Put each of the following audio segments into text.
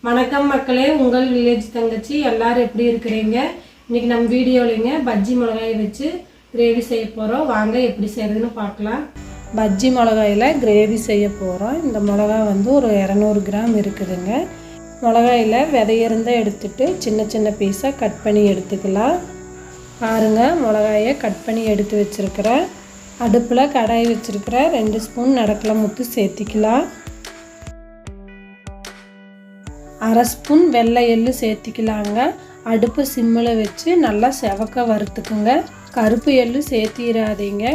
வணக்கம் மக்களே, உங்கள் வில்லேஜ் தங்கச்சி. எல்லாரும் எப்படி இருக்கிறீங்க? இன்னைக்கு நம்ம வீடியோலங்க பஜ்ஜி மிளகாய் வச்சு கிரேவி செய்ய போகிறோம். வாங்க எப்படி செய்யறதுன்னு பார்க்கலாம். பஜ்ஜி மிளகாயில் கிரேவி செய்ய போகிறோம். இந்த மிளகாய் வந்து ஒரு 200 கிராம் இருக்குதுங்க. மிளகாயில் விதையிருந்த எடுத்துட்டு சின்ன சின்ன பீஸாக கட் பண்ணி எடுத்துக்கலாம். பாருங்கள், மிளகாயை கட் பண்ணி எடுத்து வச்சுருக்கிறேன். அடுப்பில் கடாய் வச்சுருக்கிறேன். 2 ஸ்பூன் நடக்கலை முத்து சேர்த்திக்கலாம். 1/2 ஸ்பூன் வெள்ளை எள்ளு சேர்த்திக்கலாங்க. அடுப்பு சிம்மில் வச்சு நல்லா செவக்க வறுத்துக்குங்க. கருப்பு எள்ளு சேர்த்திடாதீங்க,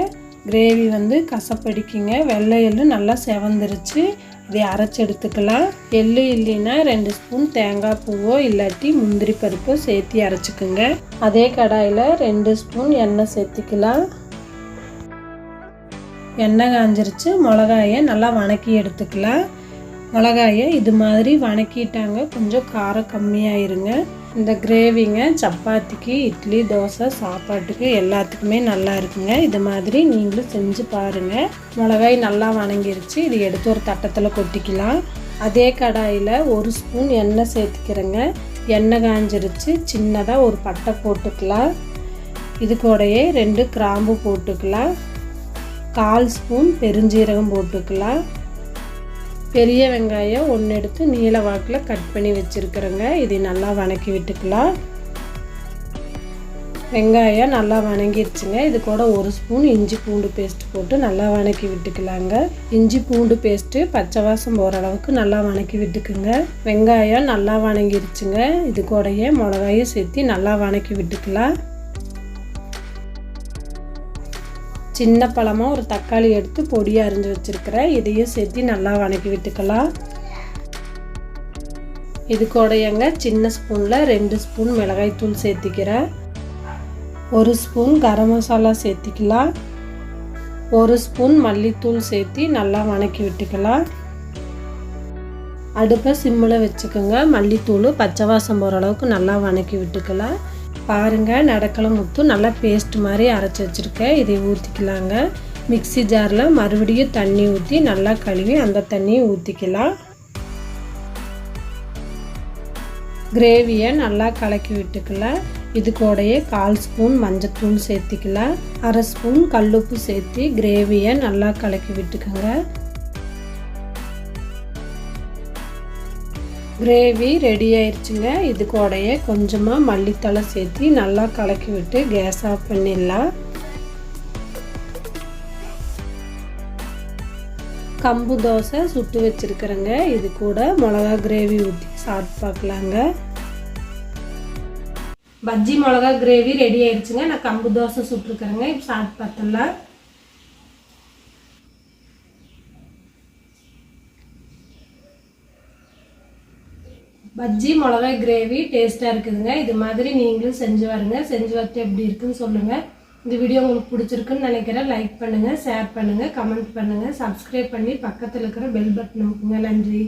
கிரேவி வந்து கசப்படிக்குங்க. வெள்ளை எள்ளு நல்லா செவந்துருச்சு. இதை அரைச்சி எடுத்துக்கலாம். எள்ளு இல்லைன்னா 2 ஸ்பூன் தேங்காய் பூவோ இல்லாட்டி முந்திரி பருப்போ சேர்த்தி அரைச்சிக்குங்க. அதே கடாயில் 2 ஸ்பூன் எண்ணெய் சேர்த்திக்கலாம். எண்ணெய் காஞ்சிருச்சு. மிளகாயை நல்லா வணக்கி எடுத்துக்கலாம். மிளகாயை இது மாதிரி வணக்கிட்டாங்க. கொஞ்சம் காரம் கம்மியாயிருங்க. இந்த கிரேவிங்க சப்பாத்திக்கு, இட்லி, தோசை, சாப்பாட்டுக்கு எல்லாத்துக்குமே நல்லா இருக்குங்க. இது மாதிரி நீங்களும் செஞ்சு பாருங்கள். மிளகாய் நல்லா வணங்கிருச்சு. இது எடுத்து ஒரு தட்டத்தில் கொட்டிக்கலாம். அதே கடாயில் 1 ஸ்பூன் எண்ணெய் சேர்த்துக்கிறேங்க. எண்ணெய் காஞ்சிருச்சு. சின்னதாக ஒரு பட்டை போட்டுக்கலாம். இது கூடயே 2 கிராம்பு போட்டுக்கலாம். 1/4 ஸ்பூன் பெருஞ்சீரகம் போட்டுக்கலாம். பெரிய வெங்காயம் 1 எடுத்து நீல வாக்கில் கட் பண்ணி வச்சுருக்கிறேங்க. இதை நல்லா வணக்கி விட்டுக்கலாம். வெங்காயம் நல்லா வணங்கிடுச்சுங்க. இது கூட 1 ஸ்பூன் இஞ்சி பூண்டு பேஸ்ட் போட்டு நல்லா வணக்கி விட்டுக்கலாங்க. இஞ்சி பூண்டு பேஸ்ட்டு பச்சை வாசம் போகிற அளவுக்கு நல்லா வணக்கி விட்டுக்குங்க. வெங்காயம் நல்லா வணங்கிடுச்சுங்க. இது கூடயே மிளகாயும் சேர்த்து நல்லா வணக்கி விட்டுக்கலாம். சின்ன பழமாக ஒரு தக்காளி எடுத்து பொடியாக அரிஞ்சு வச்சுருக்கிறேன். இதையும் சேர்த்து நல்லா வணக்கி விட்டுக்கலாம். இது கூடயங்க சின்ன ஸ்பூனில் 2 ஸ்பூன் மிளகாய் தூள் சேர்த்திக்கிறேன். 1 ஸ்பூன் கரம் மசாலா சேர்த்திக்கலாம். 1 ஸ்பூன் மல்லித்தூள் சேர்த்து நல்லா வணக்கி விட்டுக்கலாம். அடுப்பை சிம்மில் வச்சுக்கோங்க. மல்லித்தூள் பச்சை வாசம் போகிற அளவுக்கு நல்லா வணக்கி விட்டுக்கலாம். பாருங்கள், நடக்கலை முத்து நல்லா பேஸ்ட் மாதிரி அரைச்சி வச்சுருக்கேன். இதை ஊற்றிக்கலாங்க. மிக்ஸி ஜாரில் மறுபடியும் தண்ணி ஊற்றி நல்லா கழுவி அந்த தண்ணியை ஊற்றிக்கலாம். கிரேவியை நல்லா கலக்கி விட்டுக்கலாம். இது கூடயே 1/4 ஸ்பூன் மஞ்சத்தூள் சேர்த்திக்கலாம். 1/2 ஸ்பூன் கல்லுப்பு சேர்த்து கிரேவியை நல்லா கலக்கி விட்டுக்கோங்க. கிரேவி ரெடி ஆயிடுச்சுங்க. இது கூடயே கொஞ்சமாக மல்லித்தழை சேர்த்து நல்லா கலக்கி விட்டு கேஸ் ஆஃப் பண்ணிடலாம். கம்பு தோசை சுட்டு வச்சுருக்கிறேங்க. இது கூட மிளகா கிரேவி ஊற்றி சாப்பிட்டு பார்க்கலாங்க. பஜ்ஜி மிளகா கிரேவி ரெடி ஆயிடுச்சுங்க. நான் கம்பு தோசை சுட்டுருக்குறேங்க. இப்போ சாப்பிட்டு பார்த்துடலாம். பஜ்ஜி மிளகாய் கிரேவி டேஸ்ட்டாக இருக்குதுங்க. இது மாதிரி நீங்களும் செஞ்சு பாருங்க. செஞ்சு பார்த்து எப்படி இருக்குன்னு சொல்லுங்கள். இந்த வீடியோ உங்களுக்கு பிடிச்சிருக்குன்னு நினைக்கிறேன். லைக் பண்ணுங்கள், ஷேர் பண்ணுங்கள், கமெண்ட் பண்ணுங்கள், சப்ஸ்கிரைப் பண்ணி பக்கத்தில் இருக்கிற பெல் பட்டன் அமுக்குங்க. நன்றி.